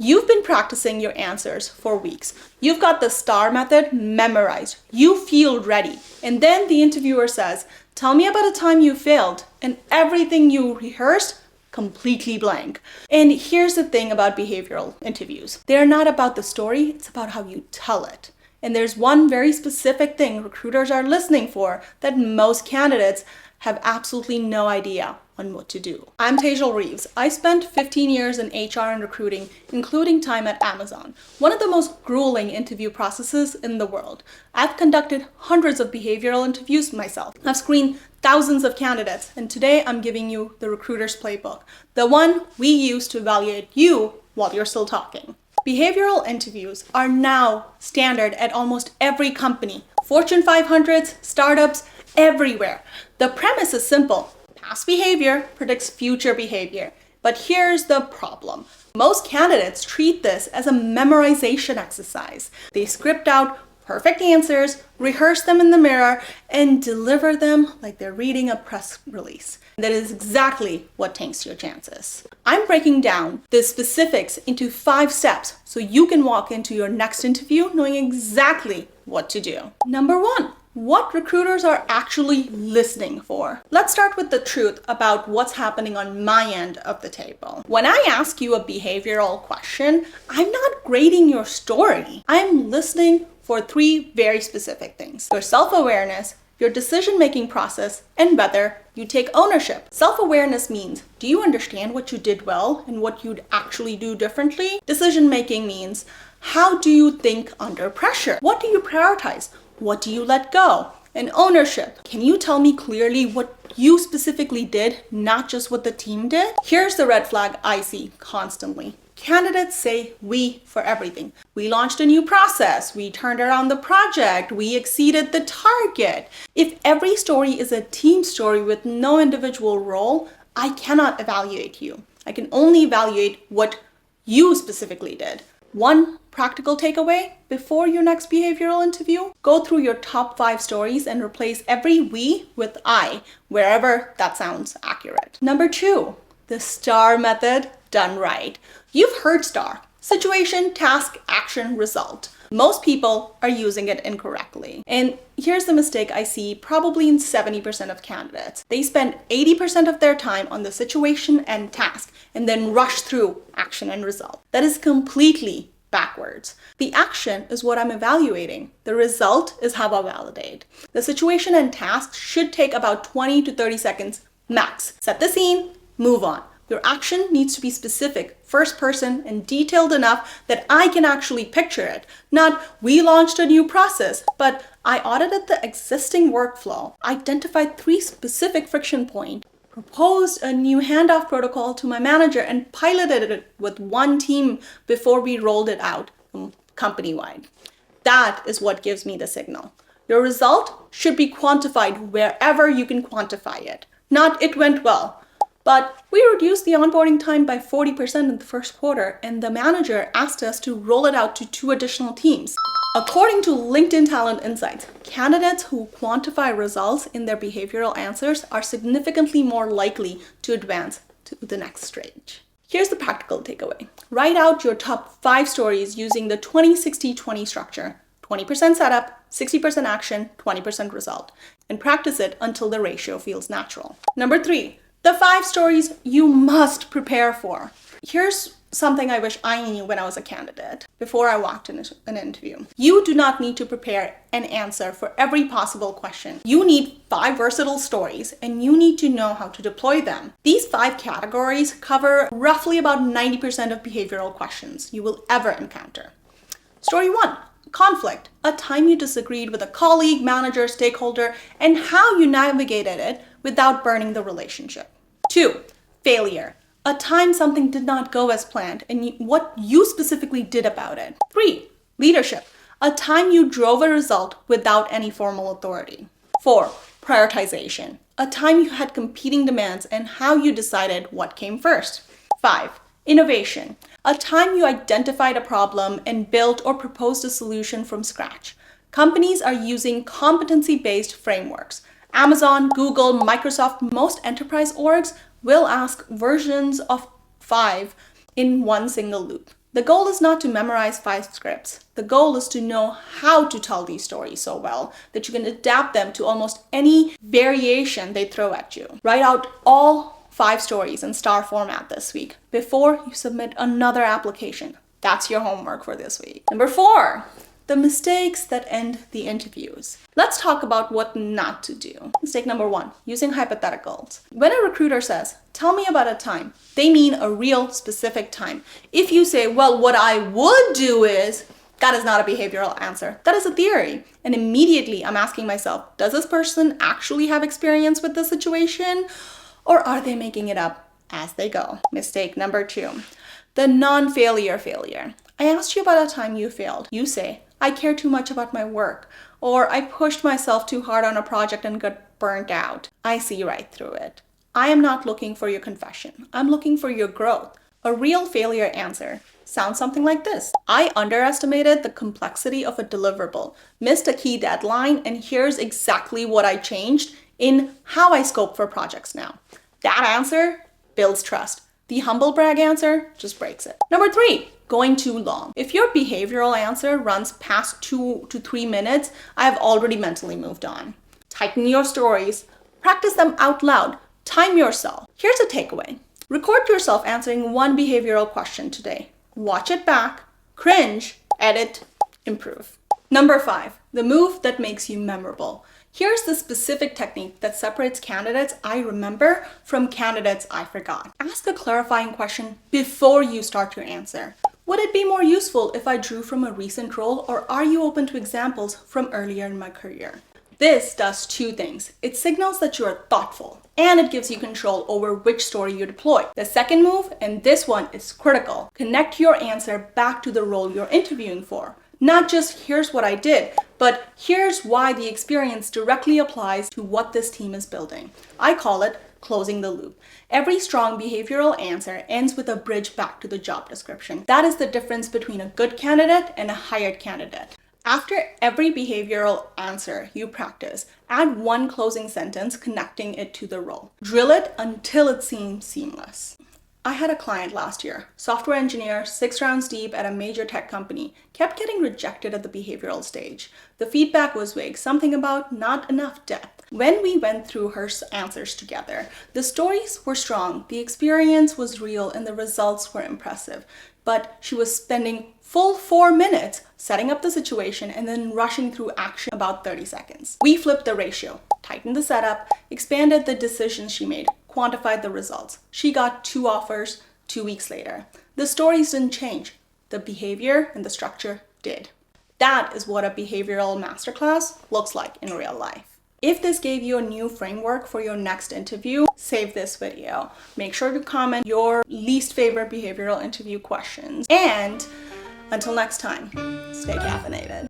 You've been practicing your answers for weeks. You've got the STAR method memorized. You feel ready. And then the interviewer says, tell me about a time you failed, and everything you rehearsed completely blank. And here's the thing about behavioral interviews. They're not about the story, it's about how you tell it. And there's one very specific thing recruiters are listening for that most candidates have absolutely no idea on what to do. I'm Tejal Reeves. I spent 15 years in HR and recruiting, including time at Amazon, one of the most grueling interview processes in the world. I've conducted hundreds of behavioral interviews myself. I've screened thousands of candidates, and today I'm giving you the recruiter's playbook, the one we use to evaluate you while you're still talking. Behavioral interviews are now standard at almost every company, Fortune 500s, startups, everywhere. The premise is simple. Past behavior predicts future behavior. But here's the problem. Most candidates treat this as a memorization exercise. They script out perfect answers, rehearse them in the mirror, and deliver them like they're reading a press release. That is exactly what tanks your chances. I'm breaking down the specifics into 5 steps so you can walk into your next interview knowing exactly what to do. Number 1. What recruiters are actually listening for. Let's start with the truth about what's happening on my end of the table. When I ask you a behavioral question, I'm not grading your story. I'm listening for 3 very specific things: your self-awareness, your decision-making process, and whether you take ownership. Self-awareness means, do you understand what you did well and what you'd actually do differently? Decision-making means, how do you think under pressure? What do you prioritize? What do you let go? And ownership. Can you tell me clearly what you specifically did, not just what the team did? Here's the red flag I see constantly. Candidates say we for everything. We launched a new process. We turned around the project. We exceeded the target. If every story is a team story with no individual role, I cannot evaluate you. I can only evaluate what you specifically did. One practical takeaway before your next behavioral interview: go through your top 5 stories and replace every we with I, wherever that sounds accurate. Number 2, the STAR method done right. You've heard STAR: situation, task, action, result. Most people are using it incorrectly. And here's the mistake I see probably in 70% of candidates. They spend 80% of their time on the situation and task and then rush through action and result. That is completely backwards. The action is what I'm evaluating. The result is how I validate. The situation and task should take about 20 to 30 seconds max. Set the scene, move on. Your action needs to be specific, first person, and detailed enough that I can actually picture it. Not, we launched a new process, but I audited the existing workflow, identified 3 specific friction points, proposed a new handoff protocol to my manager, and piloted it with one team before we rolled it out company-wide. That is what gives me the signal. Your result should be quantified wherever you can quantify it. Not, it went well. But we reduced the onboarding time by 40% in the first quarter, and the manager asked us to roll it out to 2 additional teams. According to LinkedIn Talent Insights, candidates who quantify results in their behavioral answers are significantly more likely to advance to the next stage. Here's the practical takeaway. Write out your top 5 stories using the 20-60-20 structure. 20% setup, 60% action, 20% result, and practice it until the ratio feels natural. Number 3. The 5 stories you must prepare for. Here's something I wish I knew when I was a candidate before I walked in an interview. You do not need to prepare an answer for every possible question. You need 5 versatile stories, and you need to know how to deploy them. These 5 categories cover roughly about 90% of behavioral questions you will ever encounter. Story 1. Conflict. A time you disagreed with a colleague, manager, stakeholder, and how you navigated it without burning the relationship. 2. Failure. A time something did not go as planned and what you specifically did about it. 3. Leadership. A time you drove a result without any formal authority. 4. Prioritization. A time you had competing demands and how you decided what came first. 5. Innovation. A time you identified a problem and built or proposed a solution from scratch. Companies are using competency-based frameworks. Amazon, Google, Microsoft, most enterprise orgs will ask versions of 5 in one single loop. The goal is not to memorize 5 scripts. The goal is to know how to tell these stories so well that you can adapt them to almost any variation they throw at you. Write out all 5 stories in STAR format this week before you submit another application. That's your homework for this week. Number 4, the mistakes that end the interviews. Let's talk about what not to do. Mistake number 1, using hypotheticals. When a recruiter says, tell me about a time, they mean a real specific time. If you say, well, what I would do is, that is not a behavioral answer. That is a theory. And immediately I'm asking myself, does this person actually have experience with the situation? Or are they making it up as they go? Mistake number 2, the non-failure failure. I asked you about a time you failed. You say, I care too much about my work, or I pushed myself too hard on a project and got burnt out. I see right through it. I am not looking for your confession. I'm looking for your growth. A real failure answer sounds something like this. I underestimated the complexity of a deliverable, missed a key deadline, and here's exactly what I changed in how I scope for projects now. That answer builds trust. The humble brag answer just breaks it. Number 3, going too long. If your behavioral answer runs past 2 to 3 minutes, I have already mentally moved on. Tighten your stories, practice them out loud, time yourself. Here's a takeaway. Record yourself answering one behavioral question today. Watch it back, cringe, edit, improve. Number 5, the move that makes you memorable. Here's the specific technique that separates candidates I remember from candidates I forgot. Ask a clarifying question before you start your answer. Would it be more useful if I drew from a recent role, or are you open to examples from earlier in my career? This does 2 things. It signals that you are thoughtful, and it gives you control over which story you deploy. The second move, and this one is critical, connect your answer back to the role you're interviewing for. Not just here's what I did, but here's why the experience directly applies to what this team is building. I call it closing the loop. Every strong behavioral answer ends with a bridge back to the job description. That is the difference between a good candidate and a hired candidate. After every behavioral answer you practice, add one closing sentence connecting it to the role. Drill it until it seems seamless. I had a client last year, software engineer, 6 rounds deep at a major tech company, kept getting rejected at the behavioral stage. The feedback was vague, something about not enough depth. When we went through her answers together, the stories were strong, the experience was real, and the results were impressive. But she was spending full 4 minutes setting up the situation and then rushing through action about 30 seconds. We flipped the ratio, tightened the setup, expanded the decisions she made, quantified the results. She got 2 offers 2 weeks later. The stories didn't change. The behavior and the structure did. That is what a behavioral masterclass looks like in real life. If this gave you a new framework for your next interview, save this video. Make sure to comment your least favorite behavioral interview questions. And until next time, stay caffeinated.